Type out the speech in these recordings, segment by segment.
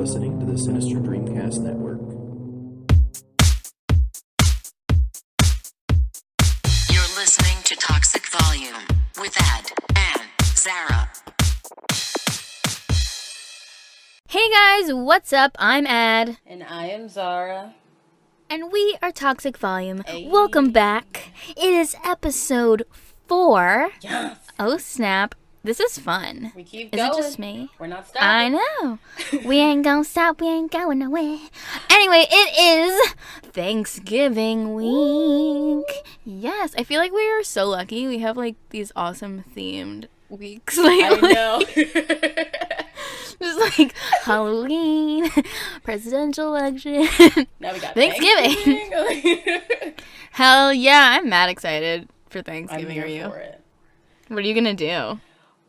listening to the Sinister Dreamcast Network. You're listening to Toxic Volume with Ad and Zara. Hey guys, what's up? I'm Ad. And I am Zara. And we are Toxic Volume. Hey. Welcome back. It is episode 4. Yes. Oh snap. This is fun. We keep Is going. it just me? We're not stopping. I know. We ain't gonna stop. We ain't going nowhere. Anyway, it is Thanksgiving week. Yes, I feel like we are so lucky. We have like these awesome themed weeks. I know. Just like Halloween, presidential election. Now we got Thanksgiving. Hell yeah, I'm mad excited for Thanksgiving. I'm Are here you? for it. What are you gonna do?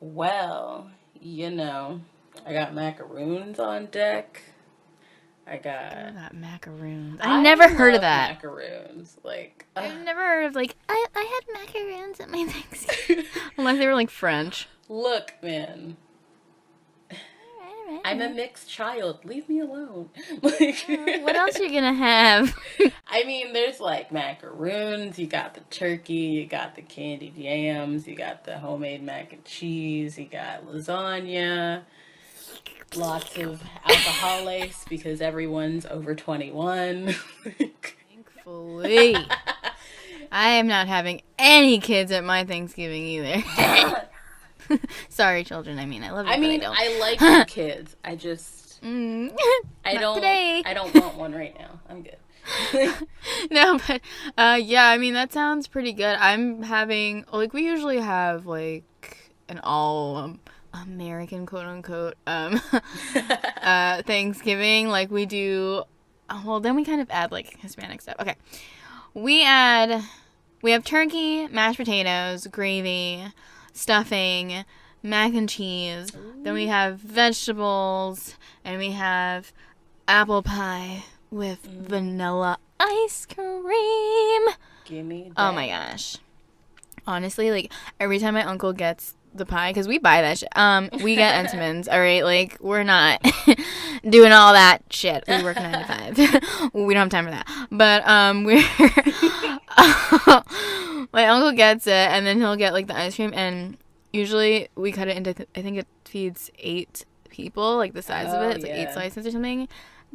Well, I got macaroons on deck. I got macaroons. I never heard of that. Macaroons. I've never heard of I had macaroons at my Thanksgiving. Unless they were like French. Look, man. I'm a mixed child. Leave me alone. What else are you gonna have? I mean, there's macaroons, you got the turkey, you got the candied yams, you got the homemade mac and cheese, you got lasagna, lots of alcoholics because everyone's over 21. Thankfully. I am not having any kids at my Thanksgiving either. Sorry, children. I mean, I love you, but I don't. I like your kids. I just... I today. don't want one right now. I'm good. No, but yeah, I mean, that sounds pretty good. I'm having we usually have an all American quote unquote Thanksgiving. We do then we kind of add Hispanic stuff. Okay. We have turkey, mashed potatoes, gravy, stuffing, mac and cheese. Then we have vegetables, and we have apple pie with vanilla ice cream. Gimme that. Oh my gosh. Honestly, every time my uncle gets the pie, because we buy that shit, we get Entenmann's, all right? We're not doing all that shit. We work 9 to 5. We don't have time for that. But, my uncle gets it, and then he'll get, the ice cream, and usually we cut it into, I think it feeds 8 people, the size of it. It's 8 slices or something.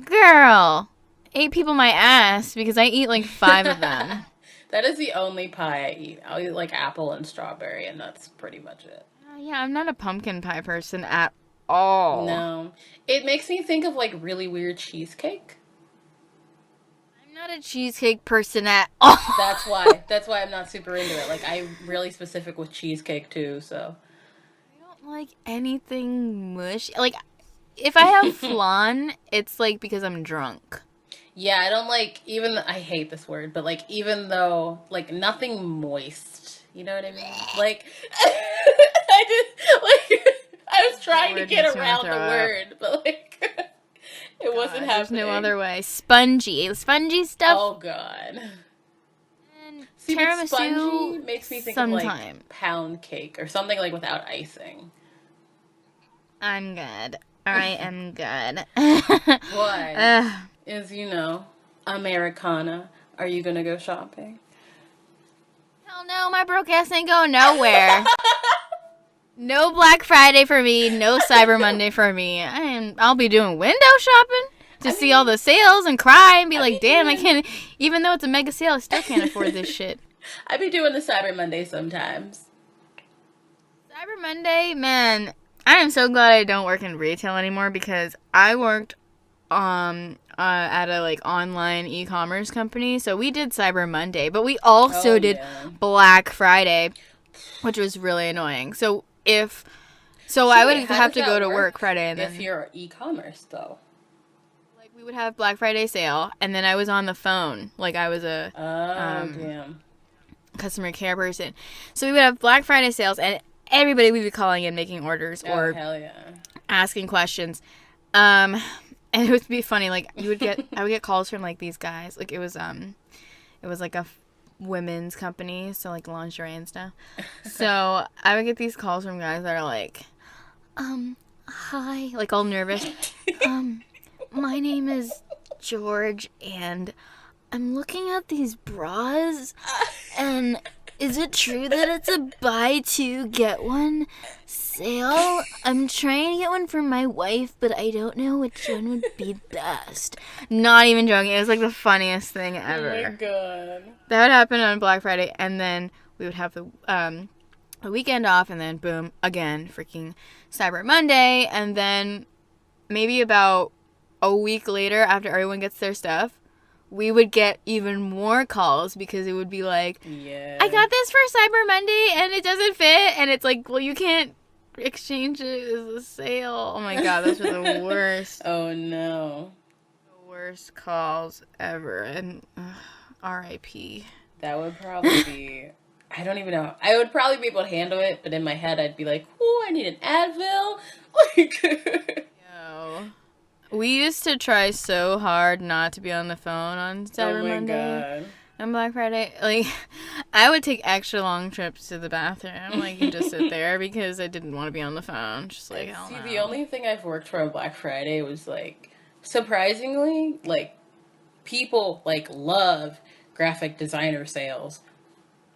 Girl, 8 people my ass, because I eat, 5 of them. That is the only pie I eat. I'll eat apple and strawberry, and that's pretty much it. Yeah, I'm not a pumpkin pie person at all. No. It makes me think of really weird cheesecake. I'm not a cheesecake person at all. That's why I'm not super into it. I'm really specific with cheesecake too, so. I don't like anything mushy. If I have flan, it's because I'm drunk. Yeah, I don't I hate this word, but even though, nothing moist. You know what I mean? I was trying to get around the word, but it wasn't happening. There's no other way. Spongy stuff. Oh god. And See, but tiramisu spongy makes me think sometime. of pound cake or something without icing. I'm good. I am good. What is, Americana? Are you gonna go shopping? Hell no, my broke ass ain't going nowhere. No Black Friday for me, no Cyber Monday for me. I'll be doing window shopping to see all the sales and cry and be damn, I can't, even though it's a mega sale, I still can't afford this shit. I be doing the Cyber Monday sometimes. Cyber Monday, man, I am so glad I don't work in retail anymore because I worked at a online e-commerce company, so we did Cyber Monday, but we also did Black Friday, which was really annoying. So I would have to go to work Friday, and then if you're e-commerce though, we would have Black Friday sale, and then I was on the phone, I was a customer care person, so we would have Black Friday sales, and everybody would be calling in, making orders or hell yeah, asking questions, and it would be funny. I would get calls from these guys. It was a women's company, so lingerie and stuff. So I would get these calls from guys that are hi, all nervous. my name is George, and I'm looking at these bras, and is it true that it's a buy two, get one sale? I'm trying to get one for my wife, but I don't know which one would be best. Not even joking. It was like the funniest thing ever. Oh my god. That would happen on Black Friday, and then we would have the weekend off, and then boom, again, freaking Cyber Monday, and then maybe about a week later, after everyone gets their stuff, we would get even more calls because it would be like, Yeah. I got this for Cyber Monday and it doesn't fit, and it's like, well, you can't exchange it as a sale. Oh my god, those were the worst. Oh no. The worst calls ever, and R.I.P. That would probably be... I don't even know. I would probably be able to handle it, but in my head I'd be like, "Ooh, I need an Advil." Like, Yo. We used to try so hard not to be on the phone on Cyber oh my Monday god. and Black Friday. Like, I would take extra long trips to the bathroom, like, and just sit there because I didn't want to be on the phone. Just like, hell See, no. the only thing I've worked for on Black Friday was like, surprisingly, like, people like love graphic designer sales,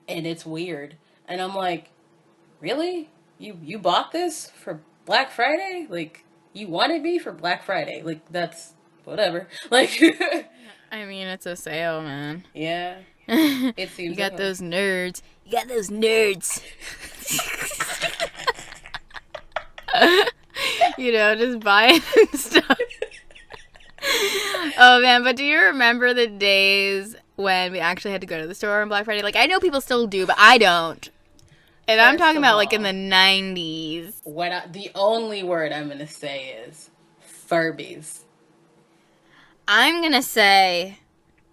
and it's weird. And I'm like, really? You bought this for Black Friday? Like, you wanted me for Black Friday? Like, that's whatever. Like, I mean, it's a sale, man. yeah, it seems. You got like- those nerds. You got those nerds. You know, just buying stuff. Oh man, but do you remember the days when we actually had to go to the store on Black Friday? Like, I know people still do, but I don't. And I'm First talking of about like in all, the 90s. the only word I'm gonna say is Furbies. I'm gonna say,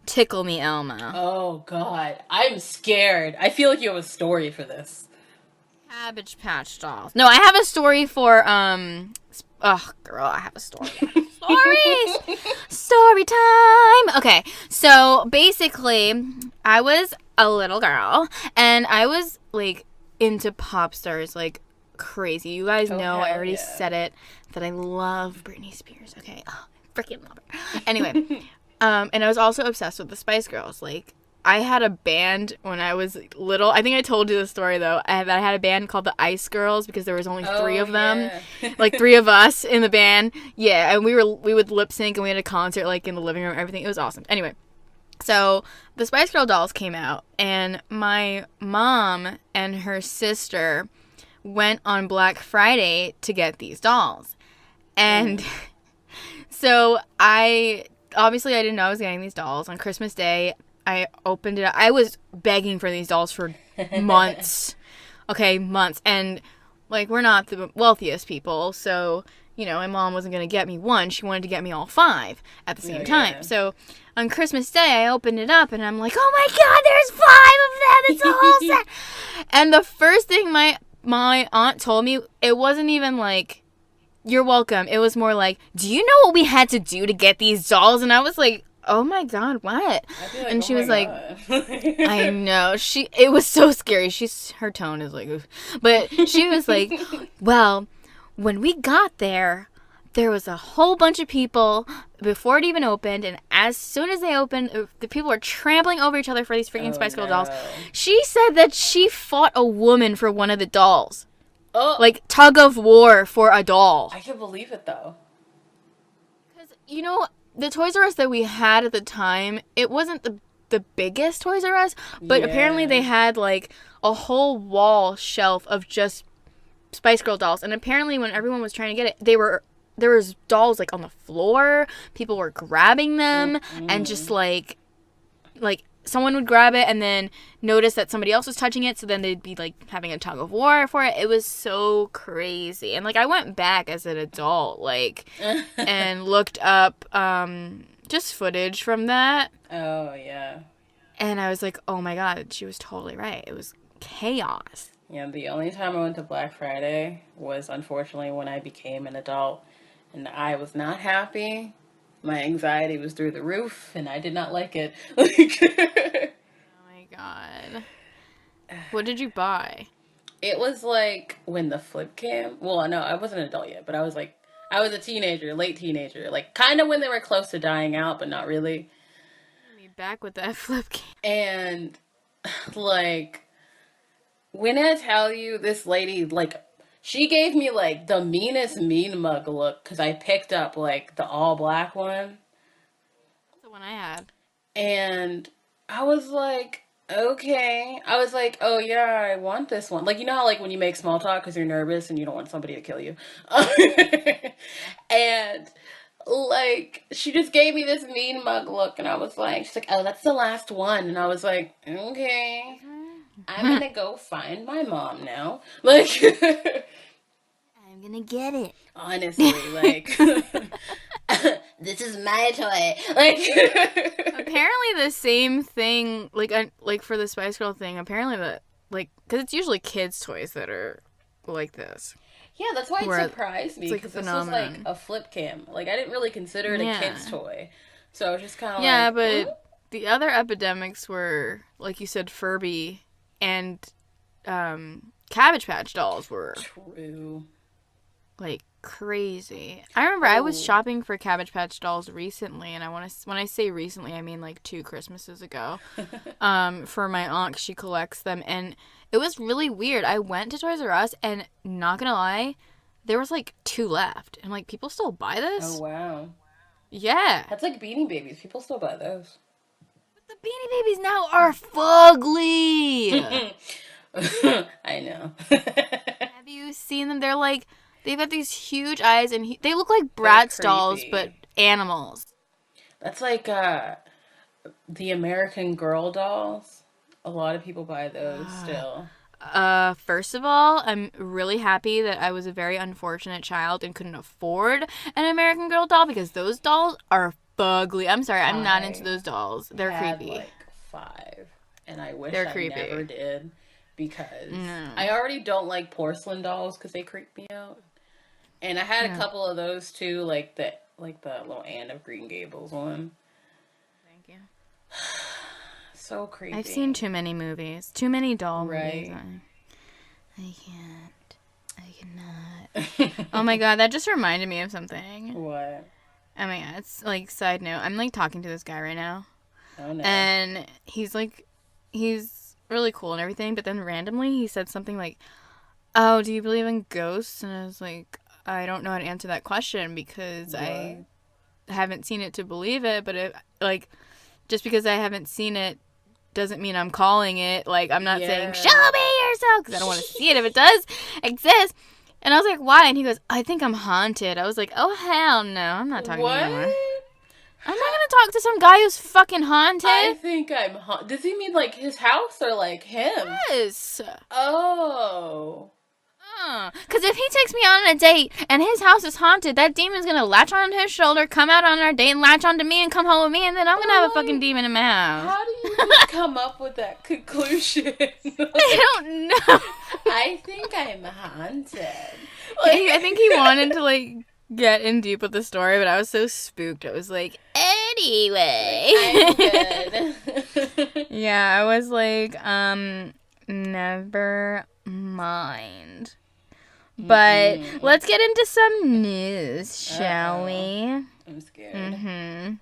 tickle me Elmo. Oh god, I'm scared. I feel like you have a story for this. Cabbage Patch Dolls. No, I have a story for, oh, girl, I have a story. Stories! Story time! Okay, so basically, I was a little girl, and I was, like, into pop stars, like, crazy. You guys Oh, know, I hell already yeah. said it, that I love Britney Spears, okay? Oh, I freaking love her. Anyway, and I was also obsessed with the Spice Girls, like, I had a band when I was little. I think I told you the story, though. I had a band called the Ice Girls because there was only three of them. Yeah. Like, three of us in the band. Yeah, and we would lip sync, and we had a concert, like, in the living room, everything. It was awesome. Anyway, so the Spice Girl dolls came out, and my mom and her sister went on Black Friday to get these dolls. And so I didn't know I was getting these dolls. On Christmas Day, I opened it up. I was begging for these dolls for months. Okay, months. And, like, we're not the wealthiest people, so, you know, my mom wasn't going to get me one. She wanted to get me all five at the same time. Yeah. So on Christmas Day, I opened it up, and I'm like, oh my God, there's 5 of them. It's a whole set. And the first thing my aunt told me, it wasn't even like, you're welcome. It was more like, do you know what we had to do to get these dolls? And I was like, oh my God, what? I'd be like, And she oh was my like, God. I know. It was so scary. Her tone is like, oof. But she was like, well, when we got there was a whole bunch of people before it even opened, and as soon as they opened, the people were trampling over each other for these freaking Oh, Spice Girl no. dolls. She said that she fought a woman for one of the dolls. Oh, Like, tug of war for a doll. I can believe it though. Because, you know, the Toys R Us that we had at the time, it wasn't the biggest Toys R Us, but apparently Yeah. they had, like, a whole wall shelf of just Spice Girl dolls. And apparently when everyone was trying to get it, there was dolls, like, on the floor. People were grabbing them, and just, like, someone would grab it and then notice that somebody else was touching it, so then they'd be, like, having a tug of war for it. It was so crazy. And, like, I went back as an adult, like, and looked up just footage from that, Oh yeah. and I was like, oh my God, she was totally right. It was chaos. Yeah, the only time I went to Black Friday was unfortunately when I became an adult, and I was not happy. My anxiety was through the roof, and I did not like it. Oh my God. What did you buy? It was like when the flip cam. Well, no, I wasn't an adult yet, but I was like, I was a teenager, late teenager, like kind of when they were close to dying out, but not really. Me back with that flip cam. And like when I tell you this lady, like she gave me like the meanest mean mug look because I picked up like the all black one, That's the one I had. and I was like, okay. I was like, oh yeah, I want this one. Like you know how like when you make small talk because you're nervous and you don't want somebody to kill you, Yeah. and like she just gave me this mean mug look, and I was like, she's like, oh, that's the last one, and I was like, okay. I'm gonna go find my mom now. Like, I'm gonna get it. honestly, like, this is my toy. Like, Apparently the same thing, like for the Spice Girl thing, apparently like, because it's usually kids' toys that are like this. yeah, that's why Where it surprised me it's like because a this was like phenomenon. a flip cam. Like, I didn't really consider it a Yeah. kid's toy, so I was just kind of Yeah, like, but the other epidemics were, like you said, Furby and Cabbage Patch dolls were true. like crazy. I remember I was Oh. shopping for Cabbage Patch dolls recently, and when I say recently, I mean like 2 Christmases ago. For my aunt, 'cause she collects them, and it was really weird. I went to Toys R Us, and not gonna lie, there was like 2 left, and like people still buy this. Oh wow, Yeah, that's like Beanie Babies. People still buy those. the Beanie Babies now are fugly. I know. Have you seen them? They've got these huge eyes, and they look like Bratz dolls, creepy. but animals. That's like the American Girl dolls. A lot of people buy those still. First of all, I'm really happy that I was a very unfortunate child and couldn't afford an American Girl doll because those dolls are fugly. I'm sorry, I'm not into those dolls. They're Had creepy. like 5, and I wish They're I creepy. never did because No. I already don't like porcelain dolls because they creep me out. And I had a couple of those too, like the little Anne of Green Gables one. Thank you. So creepy. I've seen too many movies. Too many doll movies. Right. I can't. I cannot. Oh my god, that just reminded me of something. What? Oh my god, it's like side note. I'm like talking to this guy right now. Oh no. And he's really cool and everything, but then randomly he said something like, "Oh, do you believe in ghosts?" And I was like, I don't know how to answer that question because I haven't seen it to believe it, but just because I haven't seen it doesn't mean I'm calling it. Like, I'm not saying, Yeah. show me yourself, because I don't want to see it if it does exist. And I was like, why? And he goes, I think I'm haunted. I was like, oh, hell no. I'm not talking to you anymore. I'm not going to talk to some guy who's fucking haunted. I think I'm haunted. Does he mean like his house or like him? Yes. Oh. Because if he takes me on a date and his house is haunted, that demon's going to latch onto his shoulder, come out on our date, and latch onto me and come home with me, and then I'm going to have a fucking demon in my house. How do you just come up with that conclusion? I don't know. I think I'm haunted. I think he wanted to, like, get in deep with the story, but I was so spooked. I was like, anyway. I'm good. Yeah, I was like, never mind. But let's get into some news, shall we? I'm scared.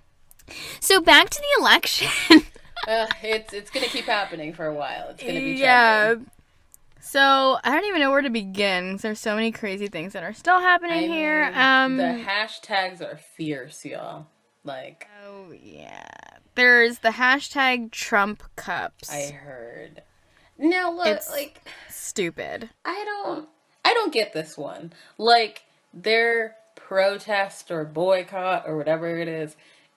So back to the election. It's gonna keep happening for a while. It's gonna be Yeah. trending. So I don't even know where to begin 'cause there's so many crazy things that are still happening here. The hashtags are fierce, y'all. Like, Oh yeah. There's the hashtag Trump cups. I heard. Now look, It's- like Stupid. I don't get this one. Like their protest or boycott or whatever it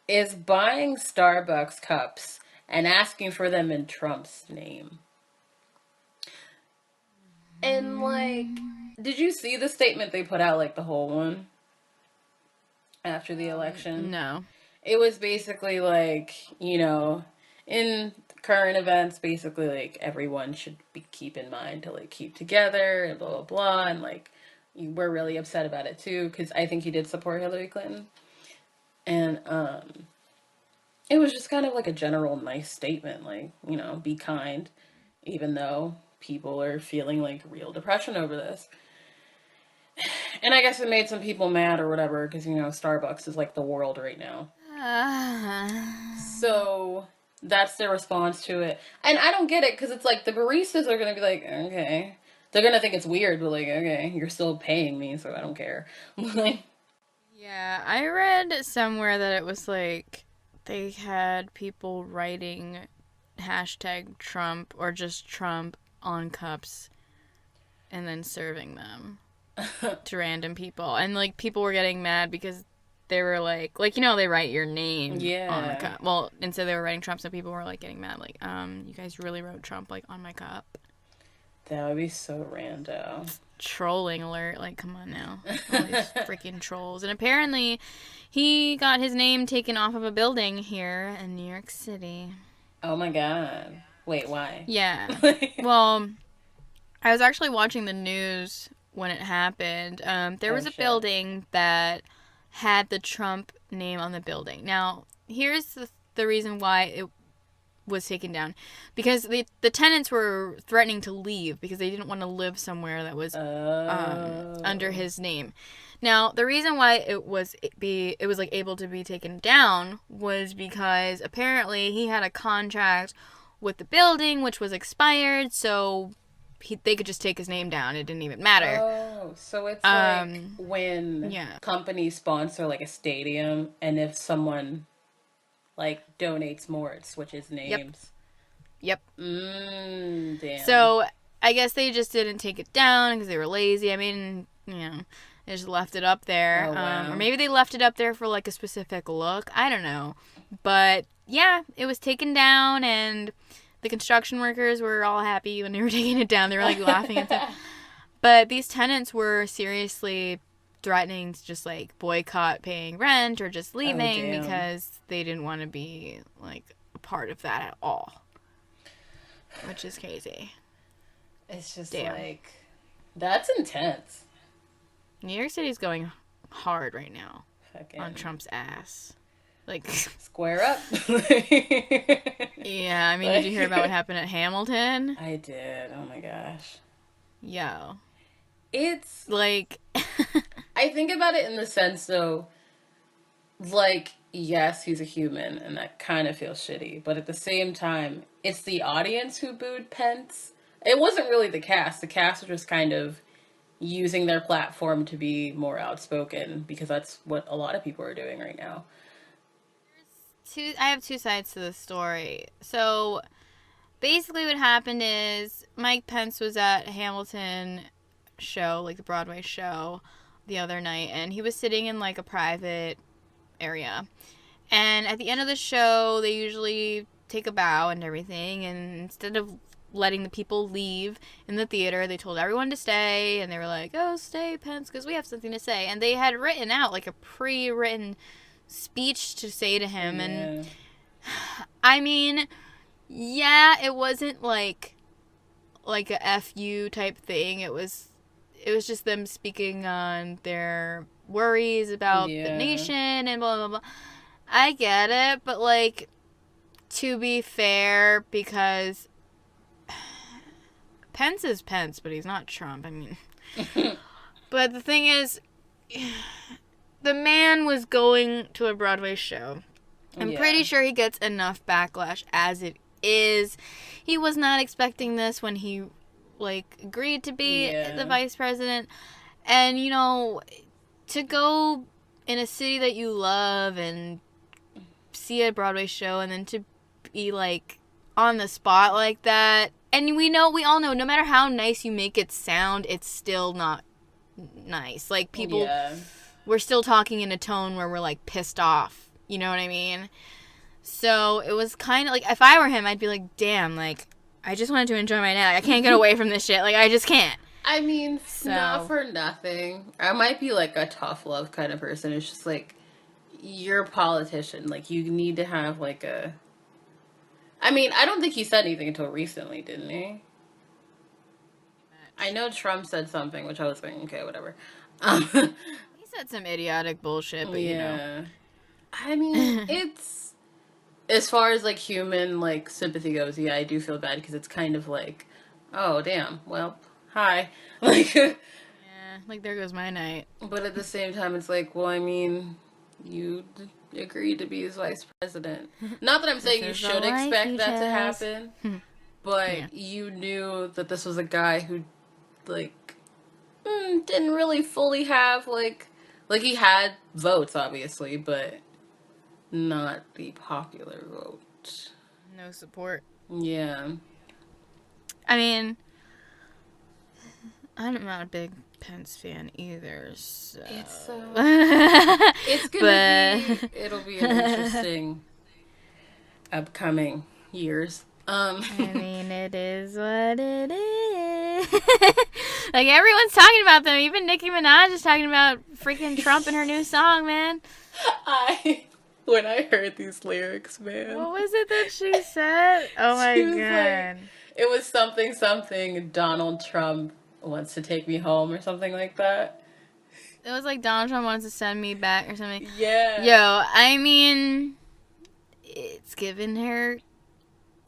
is buying Starbucks cups and asking for them in Trump's name. And like, did you see the statement they put out, like the whole one after the election? No. It was basically like, in current events, basically like everyone should keep in mind to like keep together and blah blah blah, and like we're really upset about it too because I think he did support Hillary Clinton, and it was just kind of like a general nice statement, like be kind, even though people are feeling like real depression over this. And I guess it made some people mad or whatever, because, you know, Starbucks is like the world right now. So that's their response to it. And I don't get it, because it's like the baristas are going to be like, okay. They're going to think it's weird, but like, okay, you're still paying me, so I don't care. Like, Yeah, I read somewhere that it was like they had people writing hashtag Trump or just Trump on cups and then serving them to random people. And like people were getting mad because they were like you know, they write your name on the yeah. cup. Well, instead they were writing Trump, so people were like getting mad, like, you guys really wrote Trump like on my cup. That would be so rando. Trolling alert, like, come on now. All these freaking trolls. And apparently he got his name taken off of a building here in New York City. Oh my god. Wait, why? Yeah. Well, I was actually watching the news when it happened. There was a building that had the Trump name on the building. Now, here's the reason why it was taken down, because the tenants were threatening to leave because they didn't want to live somewhere that was under his name. Now, the reason why it was like able to be taken down was because apparently he had a contract with the building which was expired, so they could just take his name down. It didn't even matter. Oh, so it's like when yeah. companies sponsor like a stadium, and if someone like donates more, it switches names. Yep. Damn. So I guess they just didn't take it down because they were lazy. I mean, you know, they just left it up there. Oh, wow. Or maybe they left it up there for like a specific look. I don't know. But yeah, it was taken down, and the construction workers were all happy when they were taking it down. They were like laughing at them. But these tenants were seriously threatening to just like boycott paying rent or just leaving because they didn't want to be like a part of that at all, which is crazy. It's just like, that's intense. New York City's going hard right now. Fucking on Trump's ass. Like, square up. Yeah, I mean, did you hear about what happened at Hamilton? I did. Oh my gosh. Yo. It's like I think about it in the sense though, like, yes, he's a human and that kind of feels shitty, but at the same time, it's the audience who booed Pence. It wasn't really the cast. The cast were just kind of using their platform to be more outspoken because that's what a lot of people are doing right now. I have two sides to the story. So basically what happened is Mike Pence was at a Hamilton show, like the Broadway show, the other night, and he was sitting in like a private area. And at the end of the show, they usually take a bow and everything, and instead of letting the people leave in the theater, they told everyone to stay, and they were like, oh, stay, Pence, because we have something to say. And they had written out like a pre-written speech to say to him. Yeah. And I mean, yeah, it wasn't like a FU type thing. It was just them speaking on their worries about the nation and blah, blah, blah. I get it, but, like, to be fair, because Pence is Pence, but he's not Trump. I mean, but the thing is, the man was going to a Broadway show. I'm pretty sure he gets enough backlash as it is. He was not expecting this when he, like, agreed to be the vice president. And, you know, to go in a city that you love and see a Broadway show and then to be, like, on the spot like that. And we all know, no matter how nice you make it sound, it's still not nice. Like, people, we're still talking in a tone where we're, like, pissed off. You know what I mean? So it was kind of, like, if I were him, I'd be like, damn, like, I just wanted to enjoy my night. I can't get away from this shit. Like, I just can't. I mean, not for nothing. I might be, like, a tough love kind of person. It's just, like, you're a politician. Like, you need to have, like, a... I mean, I don't think he said anything until recently, didn't he? I know Trump said something, which I was like, okay, whatever. He said some idiotic bullshit, but you know. I mean, it's... As far as, like, human, like, sympathy goes, yeah, I do feel bad because it's kind of like, oh, damn, well, hi. Like, like there goes my night. But at the same time, it's like, well, I mean, you agreed to be his vice president. Not that I'm saying you should expect that to happen, but you knew that this was a guy who, like, didn't really fully have, like he had votes, obviously, but not the popular vote. No support. Yeah. I mean, I'm not a big Pence fan either, so... It'll be an interesting upcoming years. I mean, it is what it is. Like, everyone's talking about them. Even Nicki Minaj is talking about freaking Trump in her new song, man. When I heard these lyrics, man. What was it that she said? Oh my god. It was something, Donald Trump wants to take me home or something like that. It was like Donald Trump wants to send me back or something. Yeah. Yo, I mean, it's given her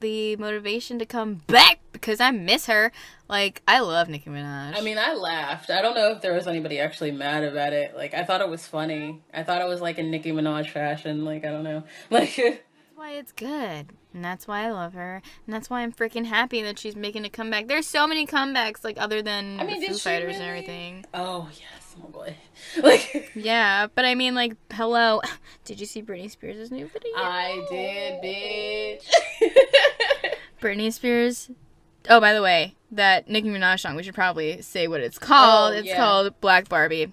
the motivation to come back because I miss her. Like, I love Nicki Minaj. I mean, I laughed. I don't know if there was anybody actually mad about it. Like, I thought it was funny. I thought it was like in Nicki Minaj fashion. Like, I don't know. Like, that's why it's good. And that's why I love her. And that's why I'm freaking happy that she's making a comeback. There's so many comebacks, like, other than the Foo Fighters and everything. Oh, yes. Oh, boy. Like, yeah, but I mean, like, hello. Did you see Britney Spears' new video? I did, bitch. Britney Spears. Oh, by the way, that Nicki Minaj song, we should probably say what it's called. It's called Black Barbie.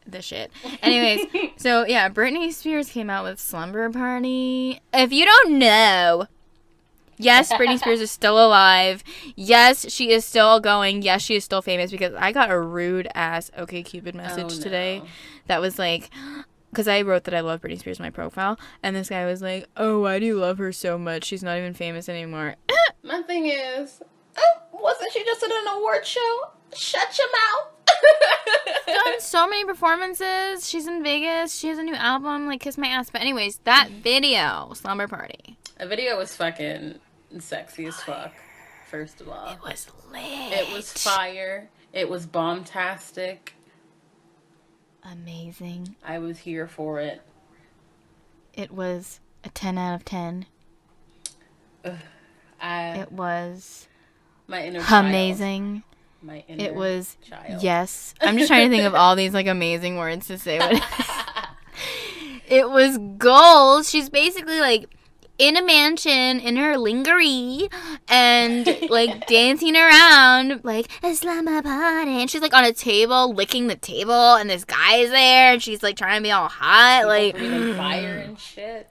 The shit. Anyways, so yeah, Britney Spears came out with Slumber Party. If you don't know, yes, Britney Spears is still alive. Yes, she is still going. Yes, she is still famous, because I got a rude ass OkCupid message today that was like, because I wrote that I love Britney Spears in my profile, and this guy was like, oh, why do you love her so much? She's not even famous anymore. My thing is, wasn't she just at an award show? Shut your mouth. Done so many performances. She's in Vegas. She has a new album, like Kiss My Ass. But anyways, that video, Slumber Party. The video was fucking sexy as fuck, first of all. It was lit. It was fire. It was bombastic. Amazing. I was here for it. It was a 10 out of 10. It was my inner amazing. Child. My inner It was child. Yes. I'm just trying to think of all these like amazing words to say. It was gold. She's basically like in a mansion in her lingerie and like dancing around like a slumber party, and she's like on a table licking the table, and this guy is there, and she's like trying to be all hot. People like breathing fire and shit.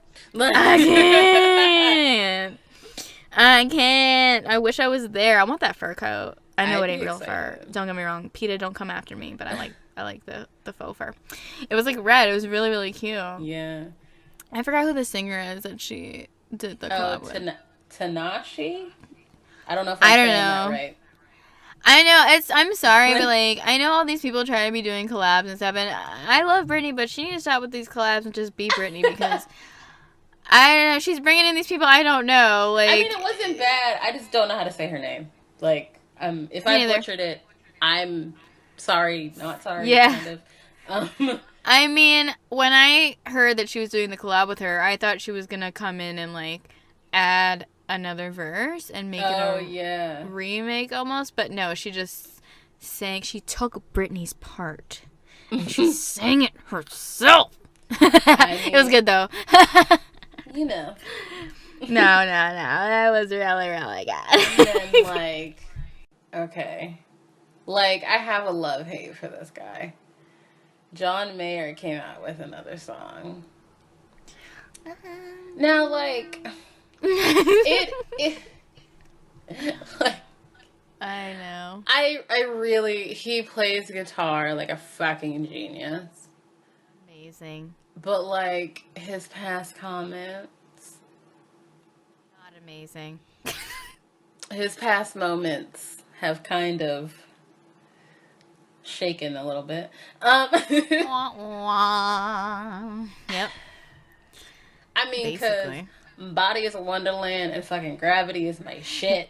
I can't. I wish I was there. I want that fur coat. I know it ain't real fur. Don't get me wrong. PETA, don't come after me, but I like the faux fur. It was like red. It was really, really cute. Yeah. I forgot who the singer is that she did the collab with. Tanashi? I don't know if I'm saying that right. I know, I'm sorry, but like, I know all these people try to be doing collabs and stuff, and I love Britney, but she needs to stop with these collabs and just be Britney, because I don't know, she's bringing in these people I don't know, like. I mean, it wasn't bad. I just don't know how to say her name. Like, if I butchered it, I'm sorry, not sorry. Yeah. Kind of. I mean, when I heard that she was doing the collab with her, I thought she was gonna come in and like add another verse and make it a remake almost, but no, she just sang. She took Britney's part and she sang it herself. I mean, it was good though. You know. No, that was really, really good. And then, like, okay, like I have a love-hate for this guy. John Mayer came out with another song. Now, like, it like, I know. I really, he plays guitar like a fucking genius. Amazing. But, like, his past comments. Not amazing. His past moments have kind of shaken a little bit. Wah, wah. Yep. I mean, because Body is a Wonderland and fucking Gravity is my shit.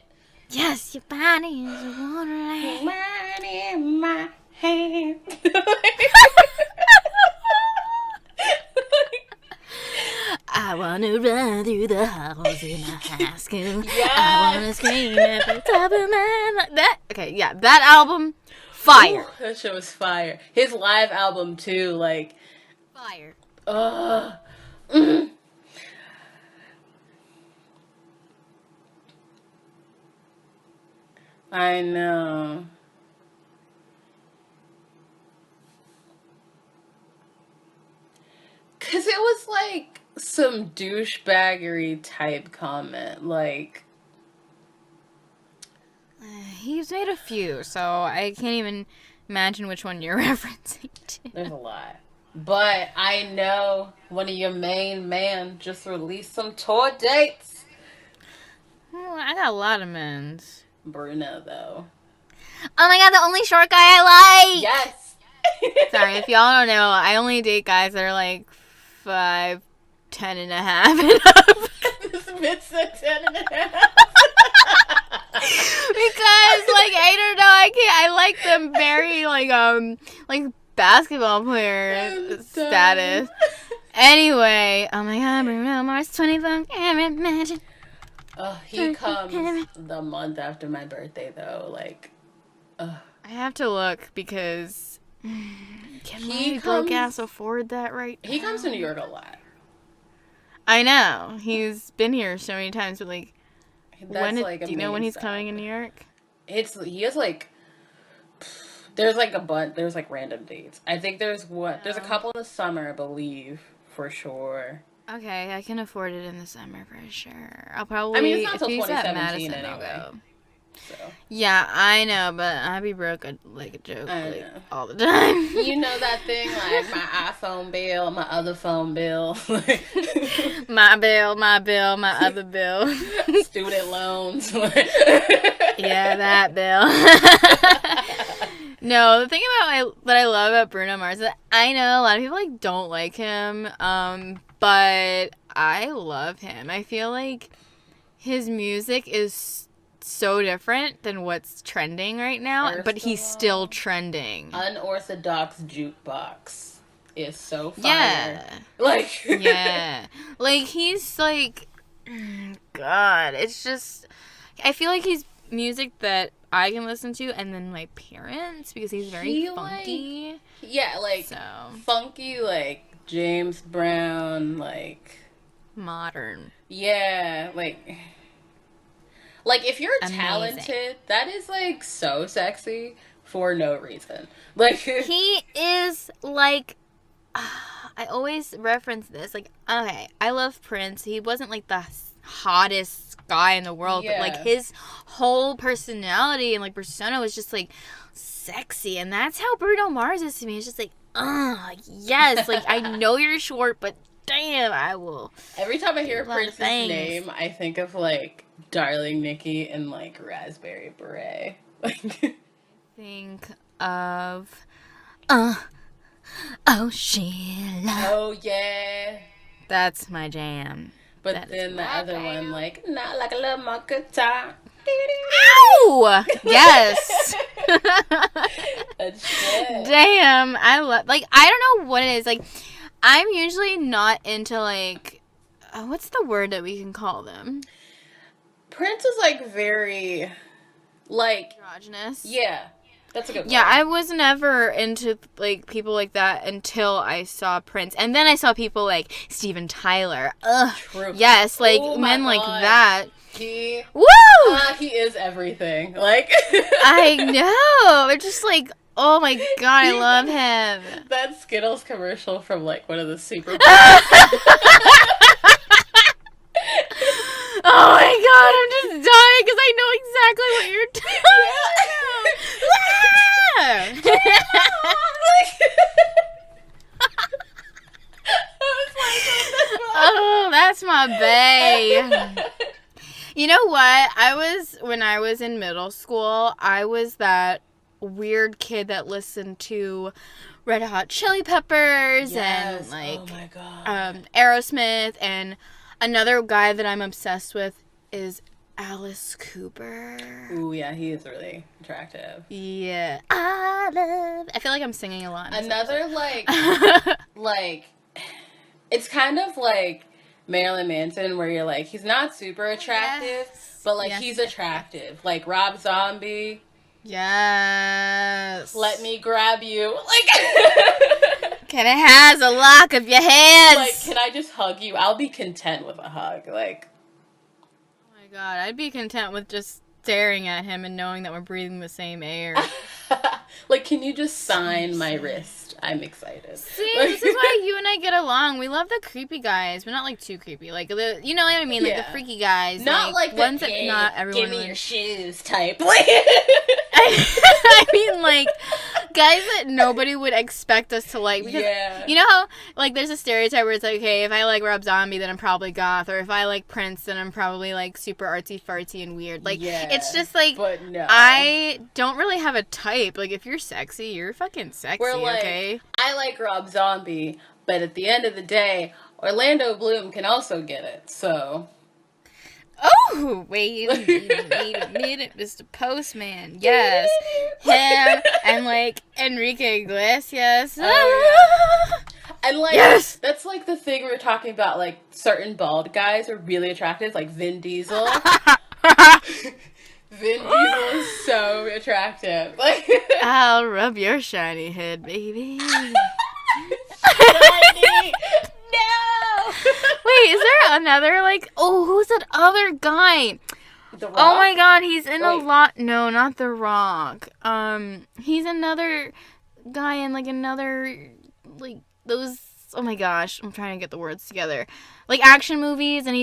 Yes, your body is a wonderland. Body in my hand. I wanna run through the halls in my high school. Yes. I wanna scream at the top of my that. Okay, yeah, that album, fire, Ooh, that shit was fire. His live album too, like, fire. mm. I know. Cause it was like some douchebaggery type comment, like. He's made a few, so I can't even imagine which one you're referencing to. There's a lot. But I know one of your main man just released some tour dates. Well, I got a lot of men's. Bruno, though. Oh my god, the only short guy I like! Yes! Sorry, if y'all don't know, I only date guys that are like 5'10" and a half and up. This bitch said 10 and a half. Because, like, I don't know, I like them very, like basketball player status. Anyway, oh my god, Bruno Mars 24 karat magic. He comes the month after my birthday, though. Like, I have to look because can He my broke comes- ass afford that right he now? comes to New York a lot. I know. He's been here so many times, but like, That's do like a you know when main he's stop. coming in New York? He has like, there's like a bunch. There's like random dates. I think there's a couple in the summer, I believe, for sure. Okay, I can afford it in the summer for sure. I'll probably. I mean, it's not if till he's at 2017 Madison, I'll anyway. go. So Yeah, I know, but I be broke like a joke I like, know. all the time. you know that thing, like my iPhone bill, my other phone bill, my bill, my other bill. student loans. Yeah, that bill. No, the thing that I love about Bruno Mars is that I know a lot of people like don't like him, but I love him. I feel like his music is so different than what's trending right now, First but of he's all, still trending. Unorthodox jukebox is so fire. Yeah. Like Yeah. Like, he's like, God, it's just, I feel like he's music that I can listen to, and then my parents, because he's very He, funky. yeah, like So, funky, like James Brown, like modern. yeah, like if you're Amazing. talented, that is like so sexy for no reason. Like He is like, I always reference this. Like, okay, I love Prince. He wasn't like the hottest guy in the world, but like Yeah. his whole personality and like persona was just like sexy, and that's how Bruno Mars is to me. It's just like, yes, like I know you're short, but damn, I will. every time I hear A lot of Prince's things. name, I think of like Darling Nikki and like Raspberry Beret. Like Think of, oh Sheila. oh yeah. That's my jam. But That is then the my other jam. one, like, not like a little monkey time. Ow! Yes. That's shit. Damn, I love, like, I don't know what it is. Like, I'm usually not into, like, what's the word that we can call them? Prince is like very, like, Androgynous. yeah, that's a good Yeah, one. I was never into, like, people like that until I saw Prince. And then I saw people like Steven Tyler. Ugh. True. Yes, like, Oh my men like God. that. He, Woo! he is everything. Like, I know. It's just like, oh my God, I love him. that Skittles commercial from like one of the Super Bowls. Oh my God, I'm just dying because I know exactly what you're talking about. Oh, that's my bae. You know what? When I was in middle school, I was that weird kid that listened to Red Hot Chili Peppers and like oh my God. Aerosmith, and another guy that I'm obsessed with is Alice Cooper. Ooh, yeah, he is really attractive. Yeah. I feel like I'm singing a lot. Another, like, it's kind of like Marilyn Manson, where you're like, he's not super attractive, but, like, he's attractive. Like, Rob Zombie. Yes. Let me grab you. Like, can it has a lock of your hands? like, can I just hug you? I'll be content with a hug. Like, oh my god, I'd be content with just staring at him and knowing that we're breathing the same air. like, can you just sign my wrist? I'm excited. See, this is why you and I get along. We love the creepy guys, but not like too creepy. Like the, you know what I mean? Like the freaky guys. Not like ones the, that not everyone. Give me would... your shoes type. I mean, like guys that nobody would expect us to like. Because you know how like there's a stereotype where it's like, okay, if I like Rob Zombie, then I'm probably goth, or if I like Prince, then I'm probably like super artsy fartsy and weird. Like it's just like but no. I don't really have a type. Like if you're sexy, you're fucking sexy. We're like, okay. I like Rob Zombie, but at the end of the day, Orlando Bloom can also get it. So. Oh, wait a minute, Mr. Postman. Yes. Him and, like, Enrique Iglesias. And, like, that's, like, the thing we were talking about, like, certain bald guys are really attractive, like Vin Diesel. Vin Diesel is so attractive. Like, I'll rub your shiny head, baby. Shiny. No! Wait, is there another, like, oh, who's that other guy? The Rock? Oh my god, he's in a lot. No, not The Rock. He's another guy in, like, another, like, those, oh my gosh, I'm trying to get the words together. Like, action movies, and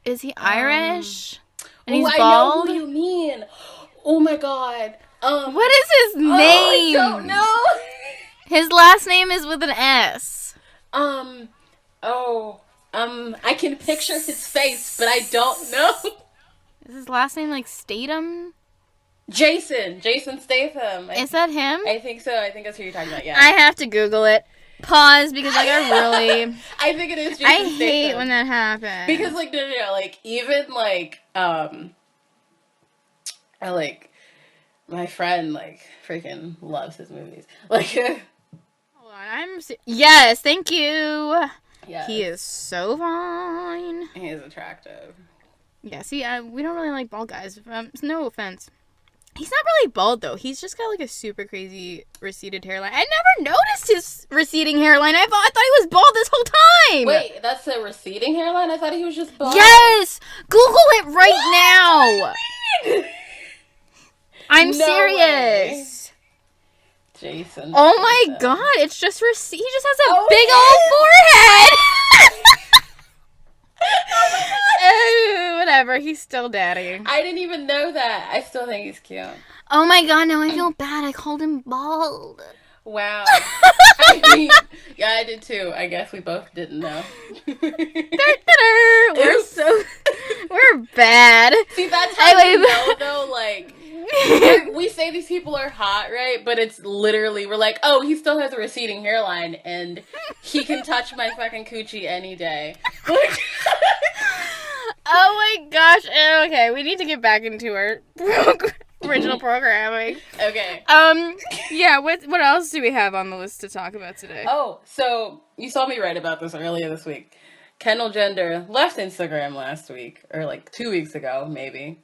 is he Irish? And he's bald? I know who you mean. Oh my god. What is his name? I don't know. His last name is with an S. I can picture his face, but I don't know. Is his last name like Statham? Jason Statham. Is that him? I think so. I think that's who you're talking about, yeah. I have to Google it. Pause, because like I really... I think it is Jason I Statham. hate when that happens. Because, like, no, like, even, like, my friend, like, freaking loves his movies. Like, hold on, yes, thank you. Yeah. He is so fine. He is attractive. Yeah, see, we don't really like bald guys. No offense. He's not really bald, though. He's just got, like, a super crazy receded hairline. I never noticed his receding hairline. I thought he was bald this whole time. Wait, that's a receding hairline? I thought he was just bald. Yes! Google it right now! I'm serious. Way. Jason. Oh my god, it's just he just has a big old forehead! Whatever, he's still daddy. I didn't even know that. I still think he's cute. Oh my god, now I feel bad. I called him bald. Wow. I mean, yeah, I did too. I guess we both didn't know. We're bad. See, that's how we know, though, like, we say these people are hot, right? But it's literally, we're like, oh, he still has a receding hairline, and he can touch my fucking coochie any day. Oh my gosh. Okay, we need to get back into our original programming. Okay. Yeah, what else do we have on the list to talk about today? Oh, so you saw me write about this earlier this week. Kendall Jenner left Instagram last week, or like 2 weeks ago, maybe.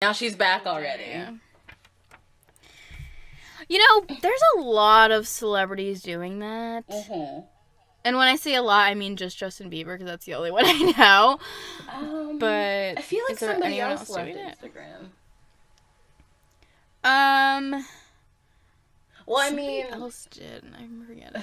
Now she's back already. Yeah. You know, there's a lot of celebrities doing that. Mm-hmm. And when I say a lot, I mean just Justin Bieber, because that's the only one I know. But I feel like is there somebody anyone else left doing it? Instagram. Well, I mean, else did. I forget.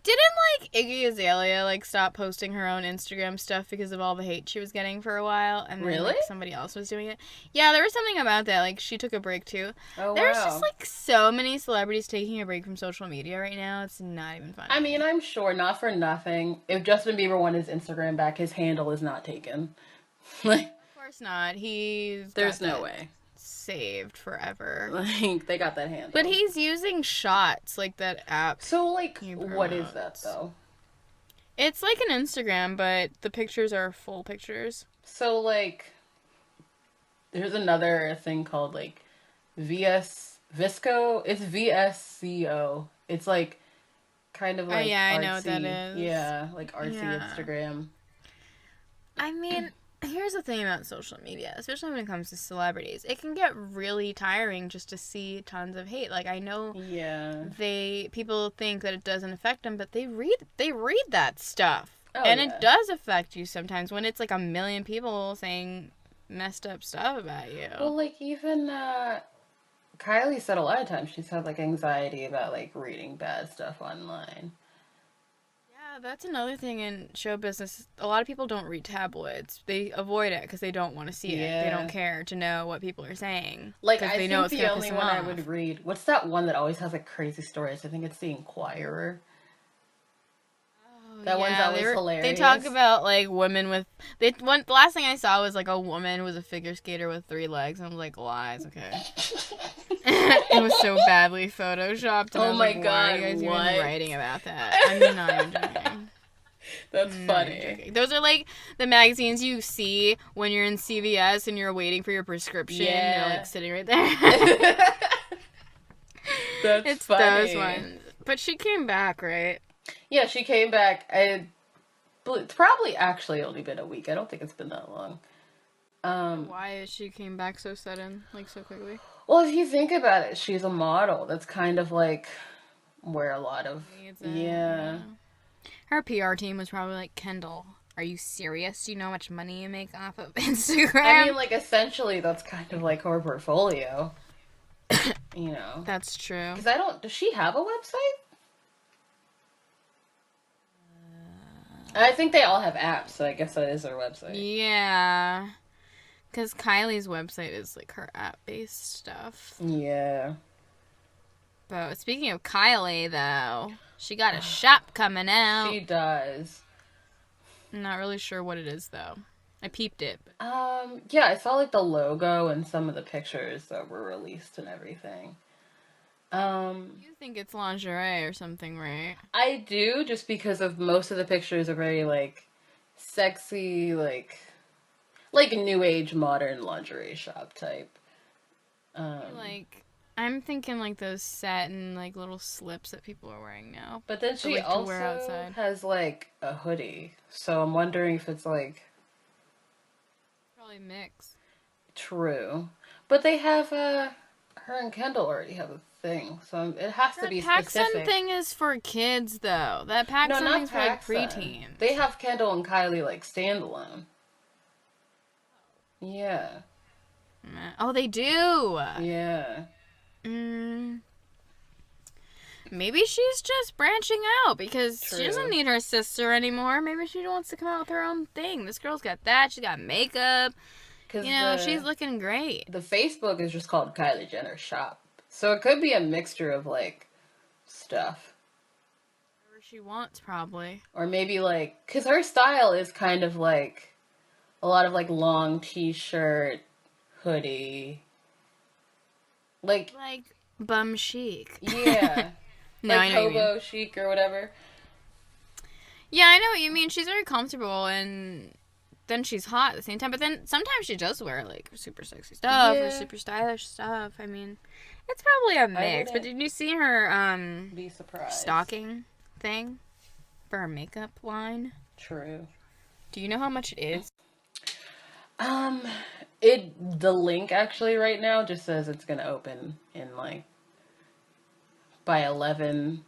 Didn't like Iggy Azalea like stop posting her own Instagram stuff because of all the hate she was getting for a while, and then like, somebody else was doing it? Yeah, there was something about that. Like she took a break too. Oh, There's wow. just like so many celebrities taking a break from social media right now. It's not even funny. I mean, I'm sure, not for nothing, if Justin Bieber wanted his Instagram back, his handle is not taken. Like, of course not. There's no way. Saved forever. Like, they got that handle. But he's using Shots, like that app. So, like, what is that, though? It's like an Instagram, but the pictures are full pictures. So, like, there's another thing called, like, Visco. It's VSCO. It's, like, kind of like yeah, I artsy. know what that is. Yeah, like artsy Yeah. Instagram. I mean, here's the thing about social media, especially when it comes to celebrities. It can get really tiring just to see tons of hate. Like, I know Yeah. people think that it doesn't affect them, but they read that stuff. Oh, and yeah. it does affect you sometimes when it's like a million people saying messed up stuff about you. Well, like, even Kylie said a lot of times she's had, like, anxiety about, like, reading bad stuff online. Yeah, that's another thing in show business. A lot of people don't read tabloids. They avoid it because they don't want to see it. They Yeah. don't care to know what people are saying. Like, 'cause I they know think it's the gonna only piss one them I off. would read, what's that one that always has, like, crazy stories? I think it's The Inquirer. That one's always hilarious. They talk about like women with the last thing I saw was like a woman was a figure skater with 3 legs, and I was like, lies, okay. It was so badly photoshopped. And Oh I was my like, why God, are you guys what? even writing about that? I'm not even joking. That's I'm not even funny. joking. Those are like the magazines you see when you're in CVS and you're waiting for your prescription. Yeah. You're like sitting right there. That's It's funny. those ones. But she came back, right? Yeah, she came back. It's probably actually only been a week. I don't think it's been that long. Why is she came back so sudden, like so quickly? Well, if you think about it, she's a model. That's kind of like where a lot of yeah. Her PR team was probably like, Kendall, are you serious? Do you know how much money you make off of Instagram? I mean, like, essentially, that's kind of like her portfolio. You know. That's true. Because does she have a website? I think they all have apps, so I guess that is their website. Yeah. Because Kylie's website is like her app-based stuff. Yeah. But speaking of Kylie, though, she got a shop coming out. She does. I'm not really sure what it is, though. I peeped it. Yeah, I saw, like, the logo and some of the pictures that were released and everything. You think it's lingerie or something, right? I do, just because of most of the pictures are very, like, sexy, like new age modern lingerie shop type. Like, I'm thinking like those satin, like, little slips that people are wearing now. But then she like, to wear also outside. has, like, a hoodie. So I'm wondering if it's, like... Probably mix. True. But they have, her and Kendall already have a thing. So it has to be PacSun specific. thing is for kids, though. That PacSun No, not thing's for, like, PacSun. preteens. They have Kendall and Kylie, like, standalone. Yeah. Oh, they do! Yeah. Maybe she's just branching out because True. she doesn't need her sister anymore. Maybe she wants to come out with her own thing. This girl's got that. She's got makeup. You know, she's looking great. The Facebook is just called Kylie Jenner Shop. So it could be a mixture of, like, stuff. Whatever she wants, probably. Or maybe, like... Because her style is kind of, like... A lot of, like, long t-shirt, hoodie. Like bum chic. Yeah. No, like I know what you mean. hobo chic or whatever. Yeah, I know what you mean. She's very comfortable and then she's hot at the same time. But then sometimes she does wear like super sexy stuff or super stylish stuff. I mean, it's probably a mix. But did you see her Be surprised. stocking thing for her makeup line? True. Do you know how much it is? The link actually right now just says it's gonna open in like by 11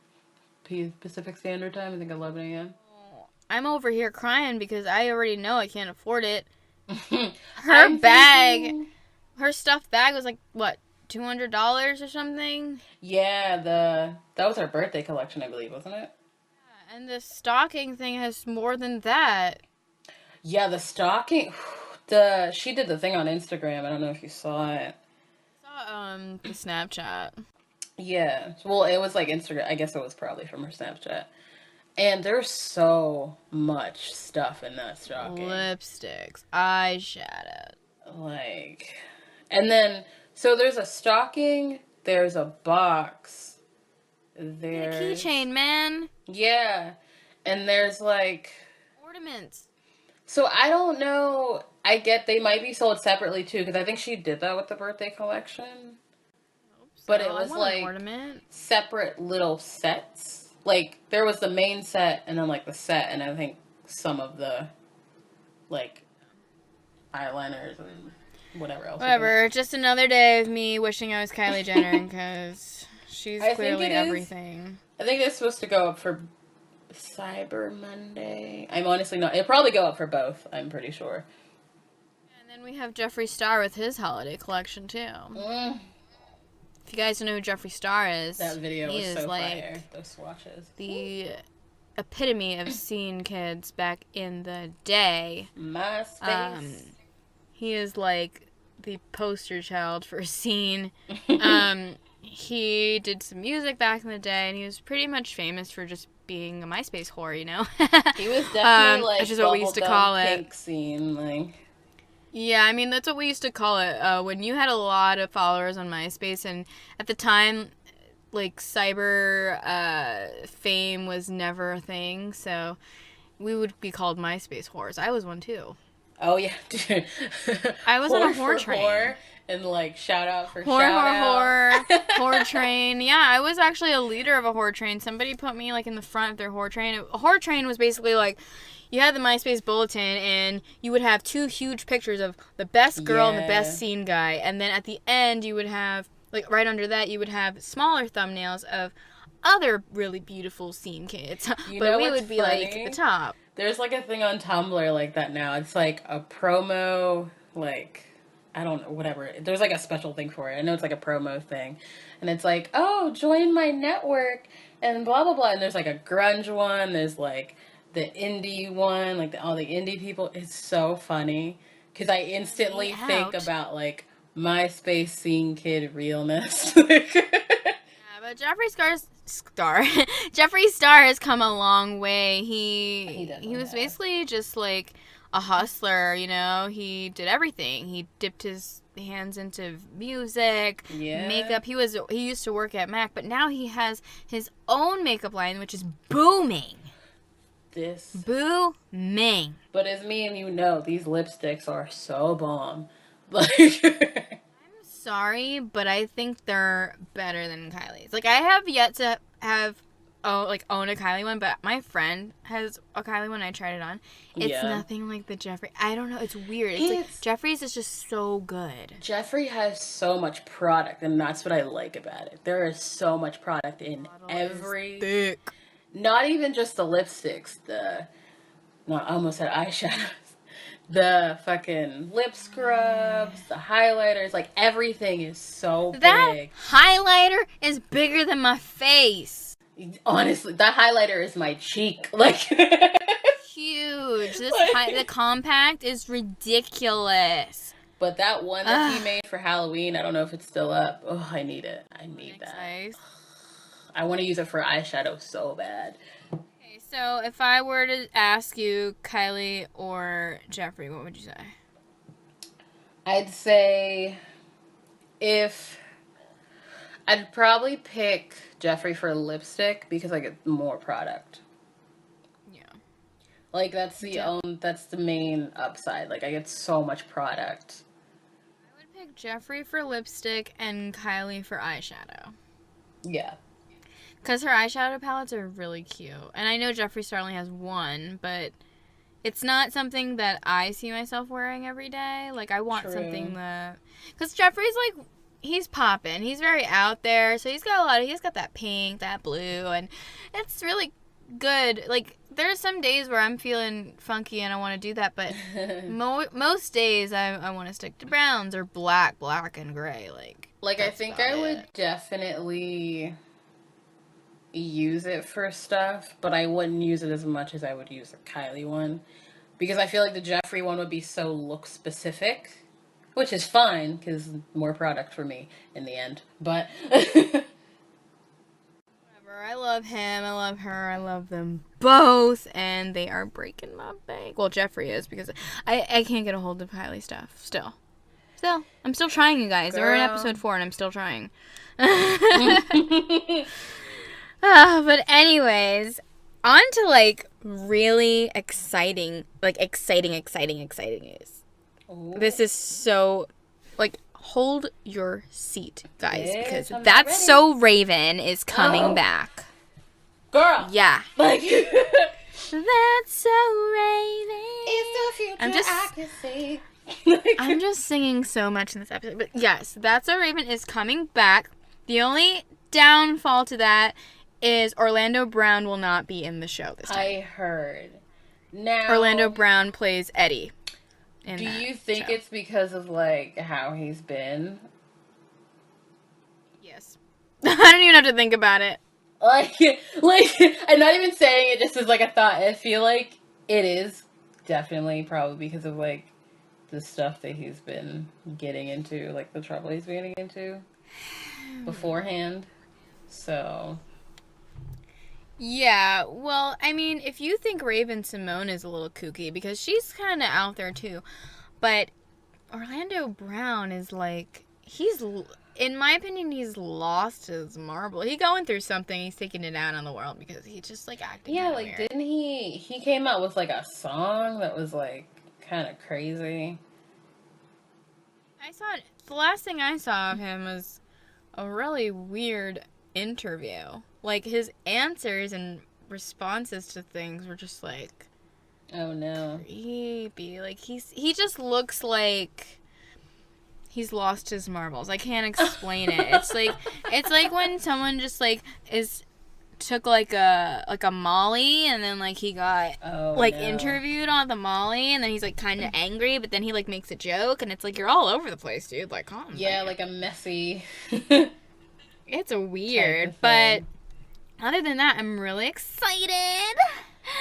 Pacific Standard Time. I think 11 a.m. I'm over here crying because I already know I can't afford it. Her stuffed bag was like what, $200 or something? Yeah, that was her birthday collection, I believe, wasn't it? Yeah, and the stocking thing has more than that. Yeah, the stocking. She did the thing on Instagram. I don't know if you saw it. I saw the Snapchat. Yeah. Well, it was like Instagram. I guess it was probably from her Snapchat. And there's so much stuff in that stocking. Lipsticks, eyeshadow. Like, and then, so there's a stocking, there's a box, there's... Keychain, man. Yeah. And there's like... Ornaments. So I don't know. I get they might be sold separately too, because I think she did that with the birthday collection. But it was like separate little sets. Like there was the main set and then like the set, and I think some of the like eyeliners and whatever else. Whatever. Just another day of me wishing I was Kylie Jenner because she's clearly everything. I think it's supposed to go up for Cyber Monday. I'm honestly not. It'll probably go up for both, I'm pretty sure. And then we have Jeffree Star with his holiday collection too. If you guys don't know who Jeffree Star is, that video was so fire. Those swatches. The epitome of scene kids back in the day. MySpace. He is like the poster child for scene. He did some music back in the day, and he was pretty much famous for just being a MySpace whore, you know? He was definitely like which is what we used to call it. Pink scene, like. Yeah, I mean, that's what we used to call it. When you had a lot of followers on MySpace, and at the time, like, cyber fame was never a thing, so we would be called MySpace whores. I was one, too. Oh, yeah, dude. I was on a whore train. Whore, and, like, shout out for shout out. Whore train. Yeah, I was actually a leader of a whore train. Somebody put me, like, in the front of their whore train. A whore train was basically, like, you had the MySpace bulletin, and you would have 2 huge pictures of the best girl and the best scene guy. And then at the end, you would have, like, right under that, you would have smaller thumbnails of other really beautiful scene kids. But we would be, funny? Like, at the top. There's, like, a thing on Tumblr like that now. It's, like, a promo, like, I don't know, whatever. There's, like, a special thing for it. I know it's, like, a promo thing. And it's, like, oh, join my network, and blah, blah, blah. And there's, like, a grunge one. There's, like, the indie one. Like, all the indie people. It's so funny. Because I instantly think about, like, MySpace scene kid realness. But Jeffree Star has come a long way. He was basically just like a hustler, you know. He did everything. He dipped his hands into music, makeup. He used to work at MAC, but now he has his own makeup line, which is booming. Booming. But as me and you know, these lipsticks are so bomb. Like. Sorry, but I think they're better than Kylie's. Like, I have yet to own a Kylie one, but my friend has a Kylie one. I tried it on. It's nothing like the Jeffree. I don't know. It's weird. It's like Jeffree's is just so good. Jeffree has so much product, and that's what I like about it. There is so much product in every. Thick. Not even just the lipsticks. I almost said eyeshadows. The fucking lip scrubs, the highlighters, like everything is so big. That highlighter is bigger than my face. Honestly, that highlighter is my cheek. Like huge. The compact is ridiculous. But that one that he made for Halloween, I don't know if it's still up. Oh, I need it. I need that. Nice. I want to use it for eyeshadow so bad. So, if I were to ask you, Kylie or Jeffree, what would you say? I'd say I'd probably pick Jeffree for lipstick because I get more product. Yeah. Like, that's the main upside. Like, I get so much product. I would pick Jeffree for lipstick and Kylie for eyeshadow. Yeah. Because her eyeshadow palettes are really cute. And I know Jeffree Star only has one, but it's not something that I see myself wearing every day. Like, I want something that... Because Jeffree's, like, he's popping. He's very out there. So he's got that pink, that blue, and it's really good. Like, there's some days where I'm feeling funky and I want to do that, but most days I want to stick to browns or black and gray. Like I think I would definitely... use it for stuff, but I wouldn't use it as much as I would use the Kylie one, because I feel like the Jeffree one would be so look specific, which is fine because more product for me in the end. But whatever. I love him. I love her. I love them both, and they are breaking my bank. Well, Jeffree is, because I can't get a hold of Kylie stuff. Still, I'm still trying, you guys. We're in episode 4, and I'm still trying. But anyways, on to, like, really exciting news. Ooh. This is so, like, hold your seat, guys, Yes, because I'm That's ready. So Raven is coming back. Girl. Yeah. Like, That's So Raven. it's the future I'm just- I can see. I'm just singing so much in this episode. But yes, That's So Raven is coming back. The only downfall to that is Orlando Brown will not be in the show this time. I heard. Now, Orlando Brown plays Eddie. do you think show. it's because of, like, how he's been? Yes. I don't even have to think about it. Like, I'm not even saying it just as, like, a thought. I feel like it is definitely probably because of, like, the stuff that he's been getting into, like, the trouble he's been getting into beforehand. So, Yeah, well, I mean, if you think Raven Simone is a little kooky, because she's kind of out there too, but Orlando Brown is like, in my opinion, he's lost his marble. He's going through something. He's taking it out on the world because he's just, like, acting yeah, kinda like, weird. didn't he came out with, like, a song that was, like, kind of crazy. The last thing I saw of him was a really weird interview. Like, his answers and responses to things were just, like, Oh, no. creepy. Like, he just looks like he's lost his marbles. I can't explain it. It's like when someone just, like, took like a Molly, and then, like, he got interviewed on the Molly, and then he's, like, kind of angry, but then he, like, makes a joke, and it's like, you're all over the place, dude. Like, calm down. Like a messy. It's a weird, Type of but thing. other than that, I'm really excited.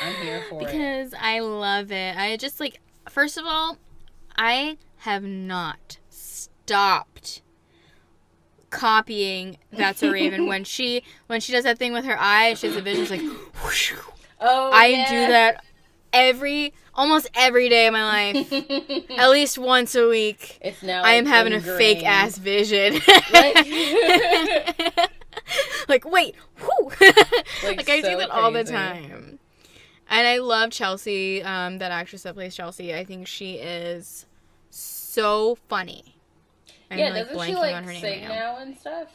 I'm here for it. Because I love it. I just, like, first of all, I have not stopped copying That's So Raven. when she does that thing with her eyes, she has a vision, it's like, whoosh. Oh, I yeah. do that almost every day of my life. At least once a week. It's now. I am like, having a ingrained. fake ass vision. Like, Like, wait, whoo. Like, I so do that all the crazy. time. And I love Chelsea, that actress that plays Chelsea. I think she is so funny. I'm, Yeah, like, doesn't she, blanking like, on her name sing right now. now and stuff?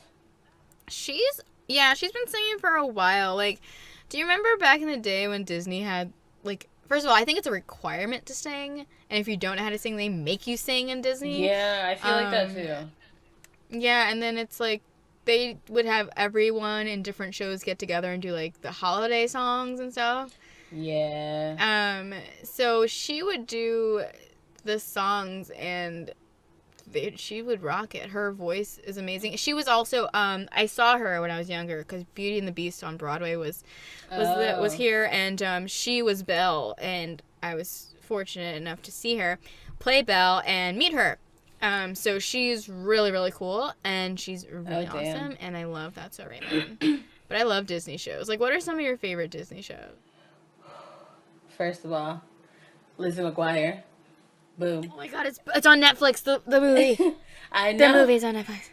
She's been singing for a while. Like, do you remember back in the day when Disney had, like, first of all, I think it's a requirement to sing. And if you don't know how to sing, they make you sing in Disney. Yeah, I feel like that too. Yeah, and then it's like they would have everyone in different shows get together and do, like, the holiday songs and stuff. Yeah. So she would do the songs, and she would rock it. Her voice is amazing. She was also I saw her when I was younger because Beauty and the Beast on Broadway was here, and she was Belle, and I was fortunate enough to see her play Belle and meet her. So she's really, really cool, and she's really awesome, and I love That's So Raven. But I love Disney shows. Like, what are some of your favorite Disney shows? First of all, Lizzie McGuire. Boom. Oh my god, it's on Netflix, the movie. I know. The movie's on Netflix.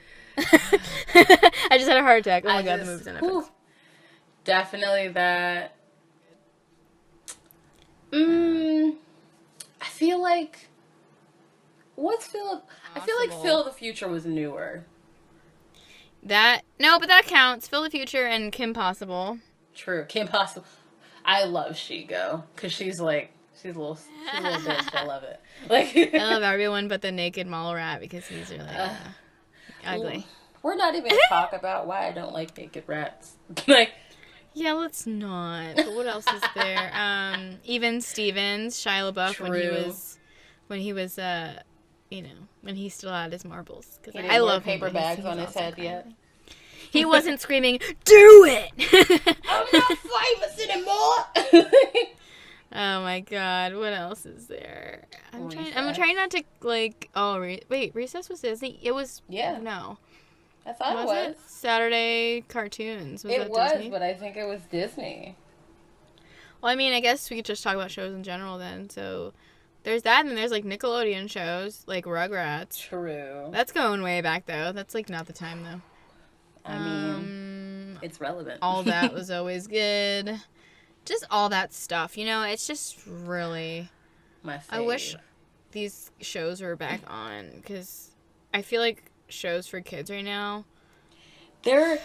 I just had a heart attack. Oh my god, the movie's on Netflix. Whew. Definitely that. I feel like... What's Phil... I feel like Possible. Phil the Future was newer. No, but that counts. Phil the Future and Kim Possible. True. Kim Possible. I love She-Go. Because she's a little bitch. I love it. Like, I love everyone but the naked mall rat because he's really ugly. We're not even talk about why I don't like naked rats. Like, Yeah, let's not. But what else is there? Even Stevens, Shia LaBeouf, True. when he was when he still had his marbles. he Because didn't I wear love him, paper but he's bags on his awesome head kind of yet. thing. He wasn't screaming, "Do it!" I'm not famous anymore. Oh my god, what else is there? I'm Recess. trying not to, like, wait, Recess was Disney? It was, Yeah. no. I thought it Was was. it? Saturday cartoons. Was It that was, Disney? but I think it was Disney. Well, I mean, I guess we could just talk about shows in general then. So, there's that, and then there's, like, Nickelodeon shows, like Rugrats. True. That's going way back, though. That's, like, not the time, though. I mean, it's relevant. All That was always good. just all that stuff, you know, it's just really, My I wish these shows were back on, because I feel like shows for kids right now, they're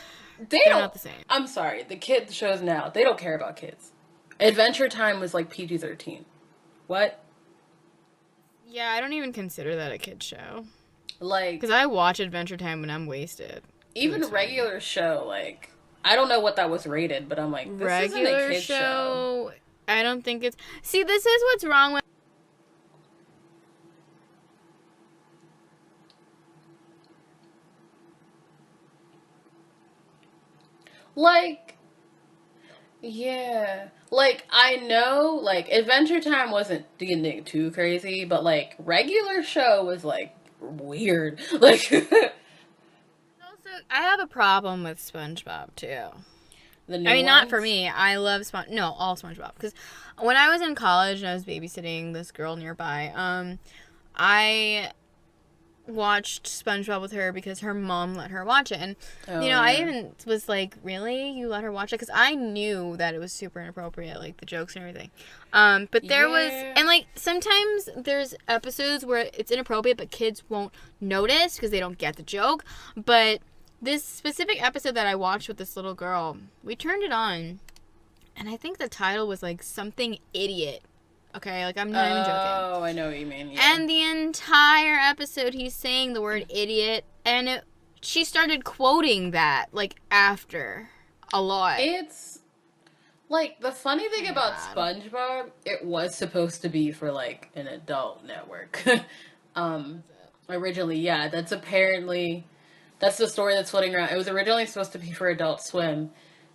not the same. I'm sorry, the kids shows now, they don't care about kids. Adventure Time was like PG-13. What? Yeah, I don't even consider that a kid show. Like, Because I watch Adventure Time when I'm wasted. even a regular show, like, I don't know what that was rated, but I'm like, this Regular isn't a kid show. I don't think it's... See, this is what's wrong with... Like, yeah. Like, I know, like, Adventure Time wasn't getting too crazy, but, like, regular show was, like, weird. Like, Also, I have a problem with SpongeBob, too. the new I mean, not for ones? me. I love all SpongeBob. Because when I was in college and I was babysitting this girl nearby, I watched SpongeBob with her because her mom let her watch it. And, you know, I even was like, really? You let her watch it? Because I knew that it was super inappropriate, like the jokes and everything. But there was, and like, sometimes there's episodes where it's inappropriate, but kids won't notice because they don't get the joke. But this specific episode that I watched with this little girl, we turned it on, and I think the title was like something idiot. Okay, like I'm not even joking. Oh, I know what you mean. Yeah. And the entire episode, he's saying the word idiot, and she started quoting that, like, after a lot. It's, like, the funny thing about SpongeBob, it was supposed to be for, like, an adult network. Originally, yeah, that's the story that's floating around. It was originally supposed to be for Adult Swim,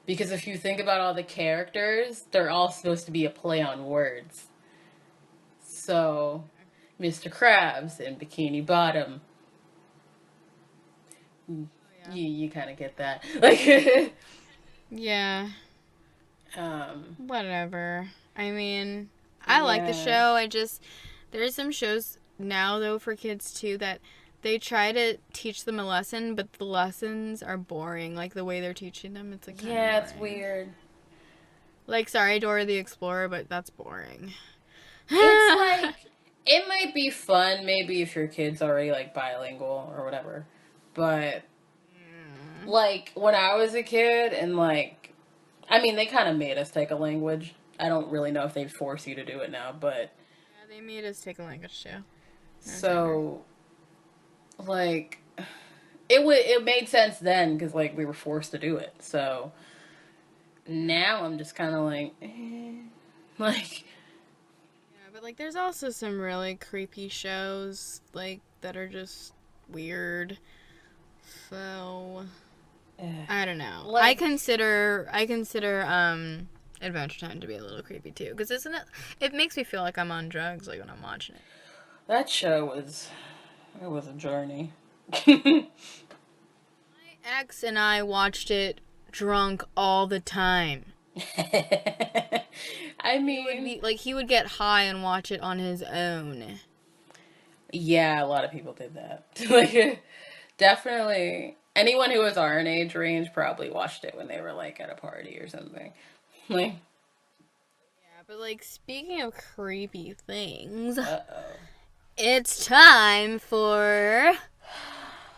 because if you think about all the characters, they're all supposed to be a play on words. So, Mr. Krabs and Bikini Bottom. You kind of get that. Like, Yeah. um, Whatever. I mean, I like the show. There's some shows now, though, for kids, too, that they try to teach them a lesson, but the lessons are boring. Like, the way they're teaching them, it's like, yeah, it's weird. Like, sorry, Dora the Explorer, but that's boring. It's like, it might be fun maybe if your kid's already like bilingual or whatever, but like when I was a kid and like, I mean, they kind of made us take a language. I don't really know if they force you to do it now, but Yeah, they made us take a language too. so like it made sense then because like we were forced to do it. So now I'm just kind of like like. But, like, there's also some really creepy shows, like, that are just weird. So, I don't know. Like, I consider Adventure Time to be a little creepy, too. Because it makes me feel like I'm on drugs, like, when I'm watching it. That show was a journey. My ex and I watched it drunk all the time. I mean, He would get high and watch it on his own. yeah, a lot of people did that. Like, definitely, anyone who was our age range probably watched it when they were, like, at a party or something. Like, Yeah, but, like, speaking of creepy things, uh-oh. it's time for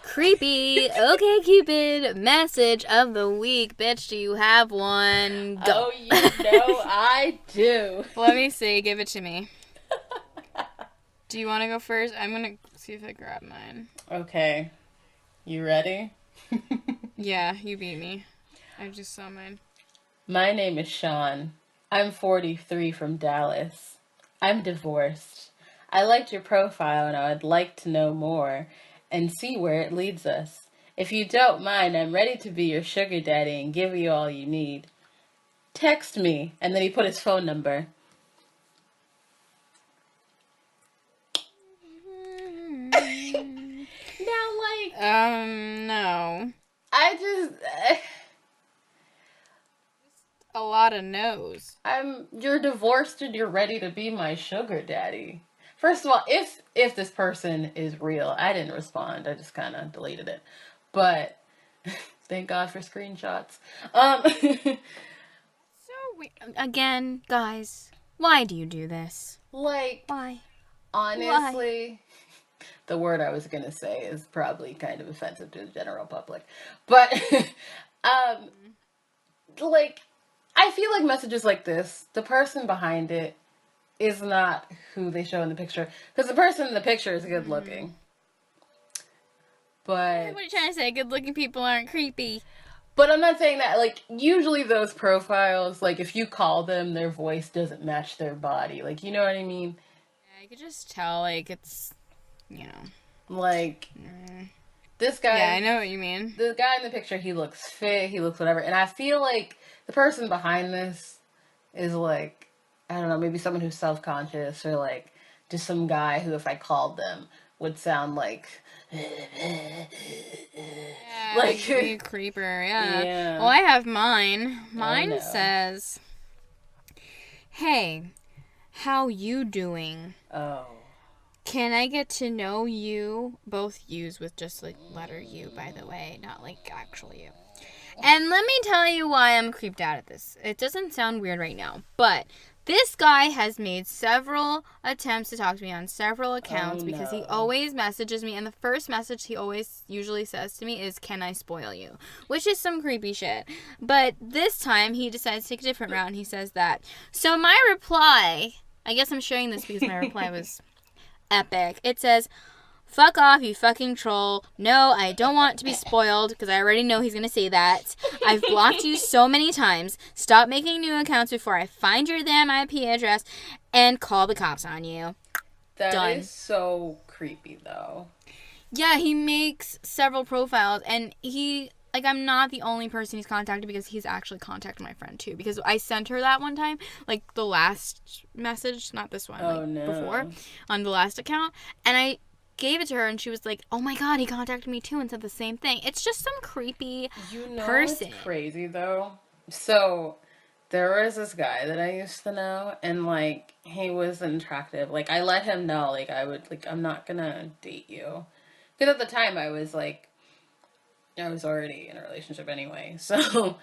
creepy Okay Cupid message of the week. Bitch, do you have one? Go. Oh, you know I do. Let me see. Give it to me. Do you want to go first? I'm going to see if I grab mine. Okay. You ready? Yeah, you beat me. I just saw mine. My name is Sean. I'm 43 from Dallas. I'm divorced. I liked your profile and I would like to know more and see where it leads us. If you don't mind, I'm ready to be your sugar daddy and give you all you need. Text me. And then he put his phone number. Now, like, No. I just, A lot of no's. you're divorced and you're ready to be my sugar daddy. First of all, if this person is real, I didn't respond. I just kind of deleted it. But thank God for screenshots. So Again, guys, why do you do this? Like, Why? honestly, the word I was gonna say is probably kind of offensive to the general public, but like, I feel like messages like this, the person behind it is not who they show in the picture, because the person in the picture is good looking. But What are you trying to say? Good-looking people aren't creepy. But I'm not saying that, like, usually those profiles, like, if you call them, their voice doesn't match their body. Like, you know what I mean? Yeah, you could just tell, like, it's, you know. Like, this guy... Yeah, I know what you mean. The guy in the picture, he looks fit, he looks whatever. And I feel like the person behind this is, like, I don't know, maybe someone who's self-conscious, or, like, just some guy who, if I called them, would sound like... Yeah, like, be a creeper, yeah. Yeah. Well, I have mine. Mine no. says, "Hey, how you doing? Oh. Can I get to know you?" Both U's with just, like, letter U, by the way, not, like, actual U. And let me tell you why I'm creeped out at this. It doesn't sound weird right now, but this guy has made several attempts to talk to me on several accounts because he always messages me, and the first message he always usually says to me is, "Can I spoil you?" Which is some creepy shit. But this time he decides to take a different route, and he says that. So my reply, I guess I'm sharing this because my reply was epic. It says, "Fuck off, you fucking troll. No, I don't want to be spoiled," because I already know he's going to say that. "I've blocked you so many times. Stop making new accounts before I find your damn IP address and call the cops on you." That is so creepy, though. Yeah, he makes several profiles, and he... Like, I'm not the only person he's contacted, because he's actually contacted my friend, too. Because I sent her that one time, like, the last message, not this one, before, on the last account. And I gave it to her, and she was like, "Oh my god, he contacted me, too," and said the same thing. It's just some creepy person. What's crazy, though? So, there was this guy that I used to know, and, like, he was attractive. Like, I let him know, like, I'm not gonna date you. Because at the time, I was already in a relationship anyway, so,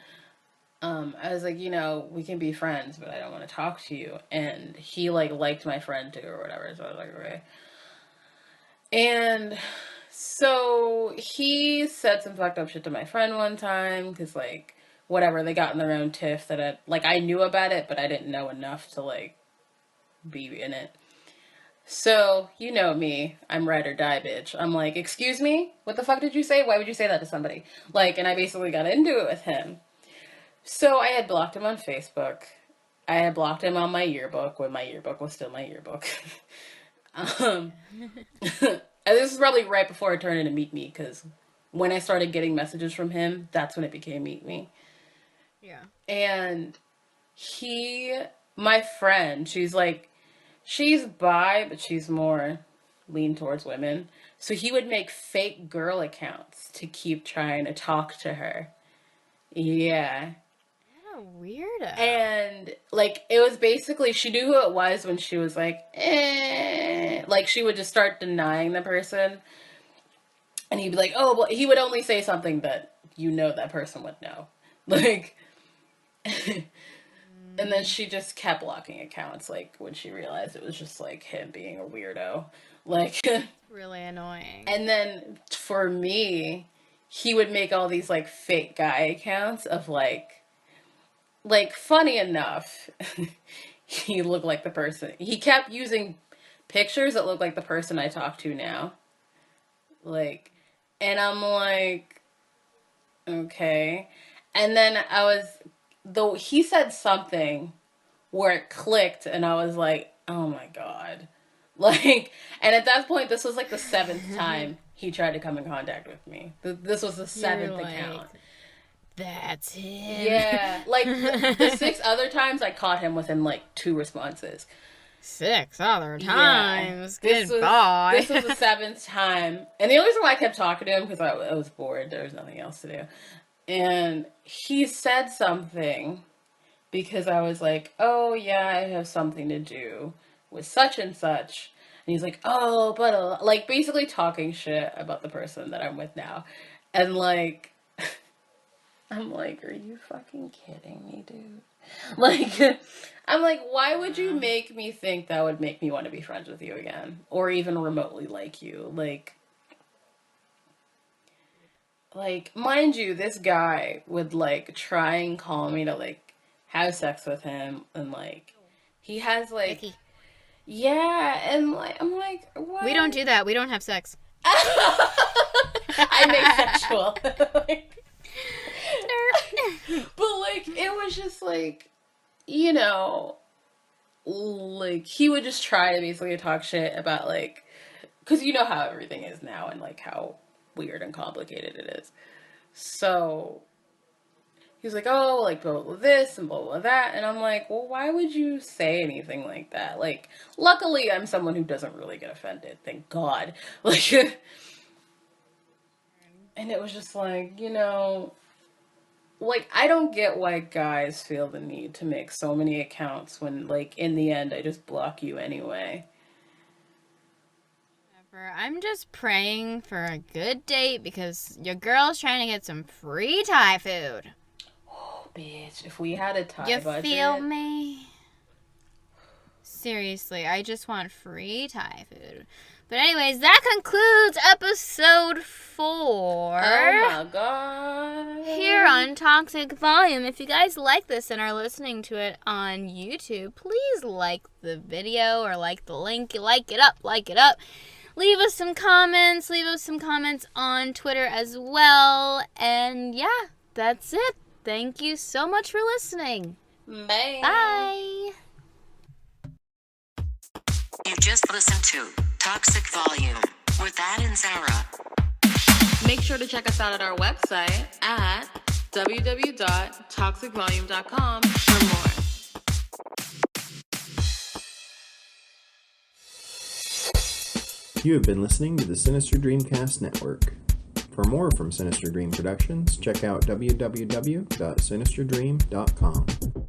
I was like, we can be friends, but I don't want to talk to you, and he, like, liked my friend, too, or whatever, so I was like, okay. And so, he said some fucked up shit to my friend one time, because, like, whatever, they got in their own tiff that, I knew about it, but I didn't know enough to, like, be in it. So, you know me, I'm ride or die, bitch. I'm like, "Excuse me? What the fuck did you say? Why would you say that to somebody?" Like, and I basically got into it with him. So, I had blocked him on Facebook. I had blocked him on my yearbook when my yearbook was still my yearbook. And this is probably right before it turned into Meet Me, because when I started getting messages from him, that's when it became Meet Me. Yeah. And my friend, she's bi, but she's more lean towards women. So he would make fake girl accounts to keep trying to talk to her. Yeah. What a weirdo. And, like, it was basically, she knew who it was when she was like, eh. Like, she would just start denying the person. And he'd be like, oh, well, he would only say something that that person would know. Like... And then she just kept blocking accounts, like, when she realized it was just, like, him being a weirdo. Like... Really annoying. And then, for me, he would make all these, like, fake guy accounts of, like, funny enough, he looked like the person... He kept using pictures that looked like the person I talk to now. Like, and I'm like, okay. And then though he said something where it clicked, and I was like, oh my god. Like, and at that point, this was like the 7th time he tried to come in contact with me. This was the 7th account. That's him. Yeah. Like, the 6 other times, I caught him within, like, 2 responses. 6 other times? Yeah. Goodbye. This was the 7th time. And the only reason why I kept talking to him, because I was bored. There was nothing else to do. And he said something because I was like, oh, yeah, I have something to do with such and such. And he's like, oh, but, like, basically talking shit about the person that I'm with now. And, like, I'm like, are you fucking kidding me, dude? Like, I'm like, why would you make me think that would make me want to be friends with you again? Or even remotely like you? Like, mind you, this guy would, like, try and call me to, like, have sex with him. And, like, he has, like, Icky. yeah. And, like, I'm like, what? We don't do that. We don't have sex. I'm asexual. But, like, it was just, like, you know, like, he would just try to basically talk shit about, like, because you know how everything is now and, like, how weird and complicated it is. So he was like, oh, like, blah, blah, blah, this and blah, blah, that. And I'm like, well, why would you say anything like that? Like, luckily, I'm someone who doesn't really get offended. Thank God. Like, and it was just like, you know, like, I don't get why guys feel the need to make so many accounts when, like, in the end, I just block you anyway. I'm just praying for a good date because your girl's trying to get some free Thai food. Oh, bitch. If we had a Thai You budget. feel me? Seriously, I just want free Thai food. But anyways, that concludes episode 4. Oh my god. Here on Toxic Volume. If you guys like this and are listening to it on YouTube, please like the video or like the link. Like it up. Leave us some comments. Leave us some comments on Twitter as well. And yeah, that's it. Thank you so much for listening. Bye. Bye. You just listened to Toxic Volume with Ad and Zara. Make sure to check us out at our website at www.toxicvolume.com for more. You have been listening to the Sinister Dreamcast Network. For more from Sinister Dream Productions, check out www.sinisterdream.com.